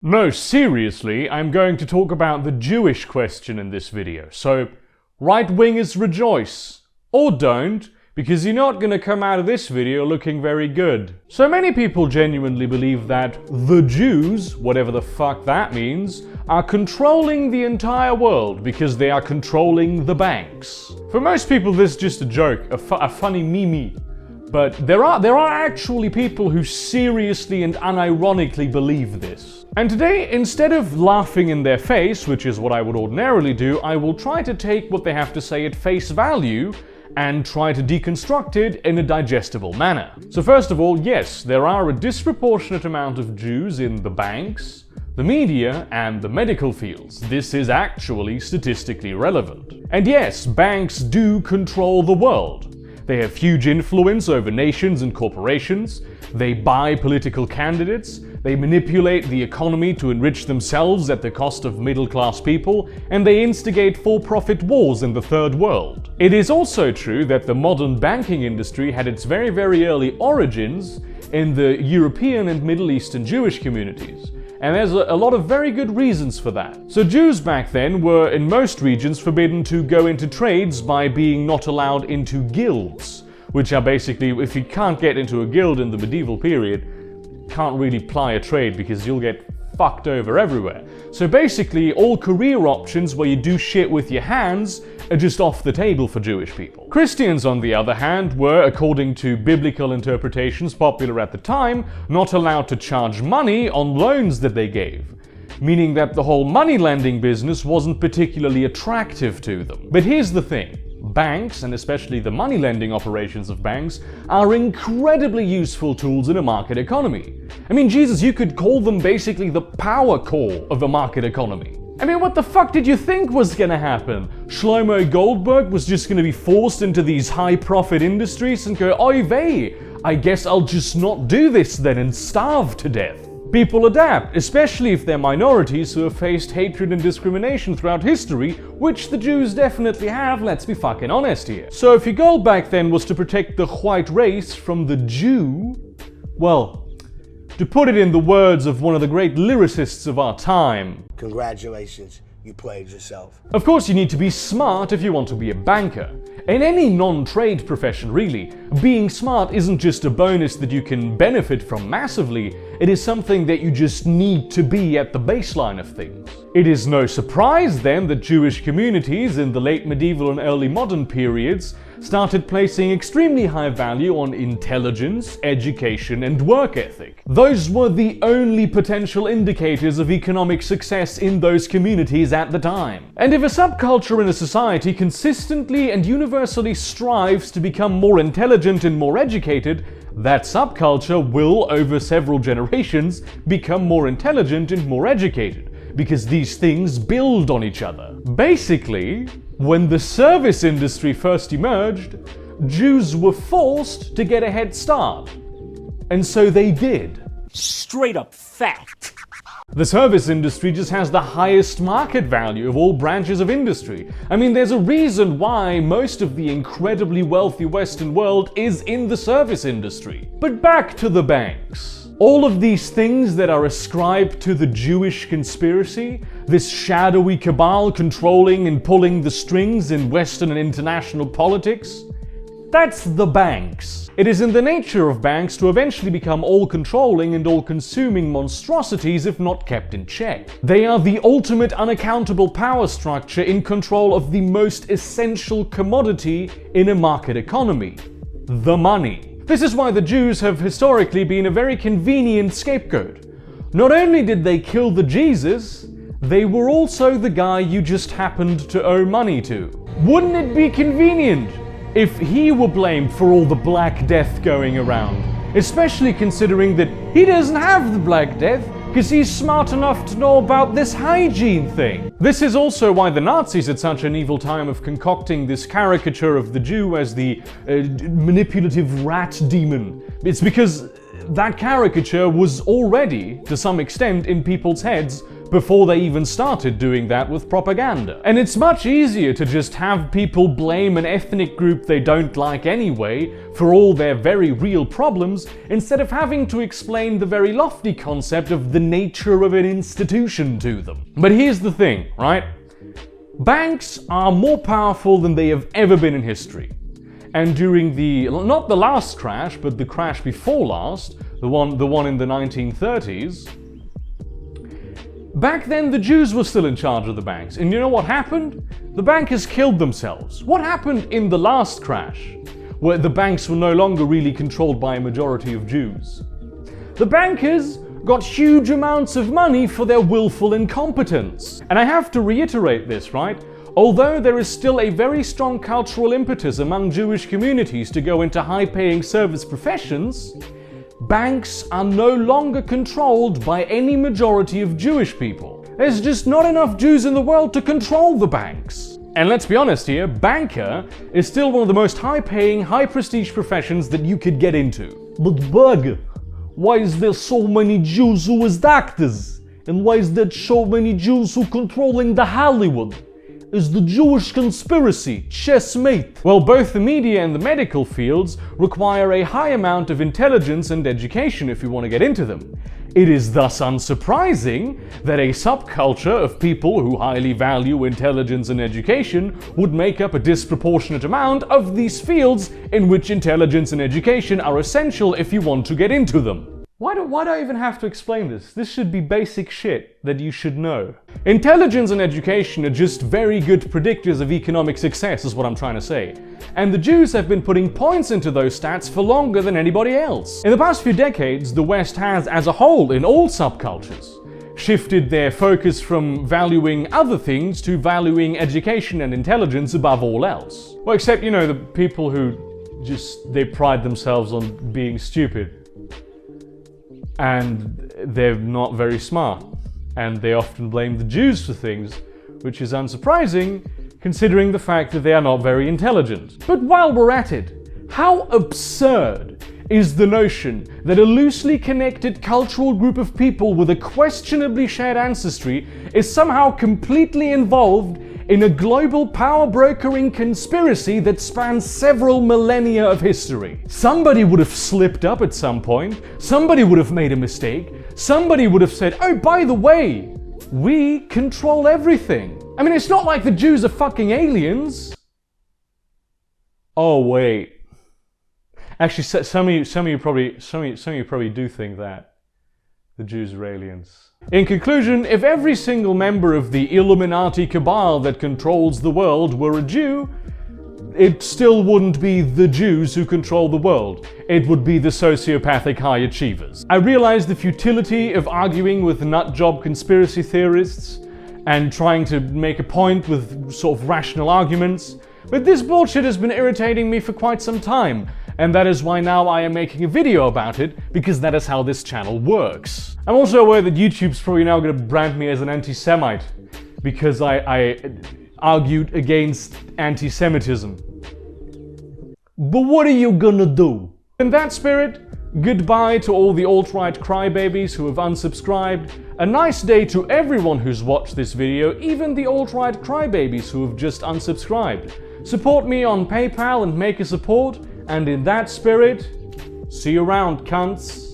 No, seriously, I'm going to talk about the Jewish question in this video. So, right-wingers rejoice. Or don't, because you're not going to come out of this video looking very good. So many people genuinely believe that the Jews, whatever the fuck that means, are controlling the entire world because they are controlling the banks. For most people this is just a joke, a funny meme. But there are actually people who seriously and unironically believe this. And today, instead of laughing in their face, which is what I would ordinarily do, I will try to take what they have to say at face value and try to deconstruct it in a digestible manner. So first of all, yes, there are a disproportionate amount of Jews in the banks, the media, and the medical fields. This is actually statistically relevant. And yes, banks do control the world. They have huge influence over nations and corporations, they buy political candidates, they manipulate the economy to enrich themselves at the cost of middle-class people, and they instigate for-profit wars in the third world. It is also true that the modern banking industry had its very, very early origins in the European and Middle Eastern Jewish communities. And there's a lot of very good reasons for that. So Jews back then were in most regions forbidden to go into trades by being not allowed into guilds, which are basically, if you can't get into a guild in the medieval period, can't really ply a trade because you'll get fucked over everywhere. So basically all career options where you do shit with your hands are just off the table for Jewish people. Christians, on the other hand, were, according to biblical interpretations popular at the time, not allowed to charge money on loans that they gave, meaning that the whole money lending business wasn't particularly attractive to them. But here's the thing. Banks, and especially the money lending operations of banks, are incredibly useful tools in a market economy. I mean, Jesus, you could call them basically the power core of a market economy. I mean, what the fuck did you think was gonna happen? Shlomo Goldberg was just gonna be forced into these high-profit industries and go, oy vey, I guess I'll just not do this then and starve to death. People adapt, especially if they're minorities who have faced hatred and discrimination throughout history, which the Jews definitely have, let's be fucking honest here. So if your goal back then was to protect the white race from the Jew, well, to put it in the words of one of the great lyricists of our time, congratulations, you played yourself. Of course you need to be smart if you want to be a banker. In any non-trade profession really, being smart isn't just a bonus that you can benefit from massively, it is something that you just need to be at the baseline of things. It is no surprise then that Jewish communities in the late medieval and early modern periods started placing extremely high value on intelligence, education, and work ethic. Those were the only potential indicators of economic success in those communities at the time. And if a subculture in a society consistently and universally strives to become more intelligent and more educated, that subculture will, over several generations, become more intelligent and more educated, because these things build on each other. Basically, when the service industry first emerged, Jews were forced to get a head start. And so they did. Straight up fact. The service industry just has the highest market value of all branches of industry. I mean, there's a reason why most of the incredibly wealthy Western world is in the service industry. But back to the banks. All of these things that are ascribed to the Jewish conspiracy, this shadowy cabal controlling and pulling the strings in Western and international politics, that's the banks. It is in the nature of banks to eventually become all-controlling and all-consuming monstrosities if not kept in check. They are the ultimate unaccountable power structure in control of the most essential commodity in a market economy: the money. This is why the Jews have historically been a very convenient scapegoat. Not only did they kill the Jesus, they were also the guy you just happened to owe money to. Wouldn't it be convenient if he were blamed for all the Black Death going around? Especially considering that he doesn't have the Black Death because he's smart enough to know about this hygiene thing. This is also why the Nazis had such an evil time of concocting this caricature of the Jew as the manipulative rat demon. It's because that caricature was already, to some extent, in people's heads before they even started doing that with propaganda. And it's much easier to just have people blame an ethnic group they don't like anyway for all their very real problems, instead of having to explain the very lofty concept of the nature of an institution to them. But here's the thing, right? Banks are more powerful than they have ever been in history. And during not the last crash, but the crash before last, the one in the 1930s, back then the Jews were still in charge of the banks. And you know what happened? The bankers killed themselves. What happened in the last crash, where the banks were no longer really controlled by a majority of Jews? The bankers got huge amounts of money for their willful incompetence. And I have to reiterate this, right? Although there is still a very strong cultural impetus among Jewish communities to go into high-paying service professions, banks are no longer controlled by any majority of Jewish people. There's just not enough Jews in the world to control the banks. And let's be honest here, banker is still one of the most high-paying, high-prestige professions that you could get into. But Berger, why is there so many Jews who is doctors? And why is there so many Jews who controlling the Hollywood? Is the Jewish conspiracy chessmate? Well, both the media and the medical fields require a high amount of intelligence and education if you want to get into them. It is thus unsurprising that a subculture of people who highly value intelligence and education would make up a disproportionate amount of these fields in which intelligence and education are essential if you want to get into them. Why do I even have to explain this? This should be basic shit that you should know. Intelligence and education are just very good predictors of economic success, is what I'm trying to say. And the Jews have been putting points into those stats for longer than anybody else. In the past few decades, the West has, as a whole, in all subcultures, shifted their focus from valuing other things to valuing education and intelligence above all else. Well, except, you know, the people who they pride themselves on being stupid. And they're not very smart, and they often blame the Jews for things, which is unsurprising considering the fact that they are not very intelligent. But while we're at it, how absurd is the notion that a loosely connected cultural group of people with a questionably shared ancestry is somehow completely involved in a global power-brokering conspiracy that spans several millennia of history. Somebody would have slipped up at some point, somebody would have made a mistake, somebody would have said, oh, by the way, we control everything. I mean, it's not like the Jews are fucking aliens. Oh, wait. Actually, some of you probably do think that the Jews are aliens. In conclusion, if every single member of the Illuminati cabal that controls the world were a Jew, it still wouldn't be the Jews who control the world. It would be the sociopathic high achievers. I realize the futility of arguing with nutjob conspiracy theorists and trying to make a point with sort of rational arguments, but this bullshit has been irritating me for quite some time. And that is why now I am making a video about it, because that is how this channel works. I'm also aware that YouTube's probably now going to brand me as an anti-Semite, because I argued against anti-Semitism. But what are you gonna do? In that spirit, goodbye to all the alt-right crybabies who have unsubscribed. A nice day to everyone who's watched this video, even the alt-right crybabies who have just unsubscribed. Support me on PayPal and make a support. And in that spirit, see you around, cunts.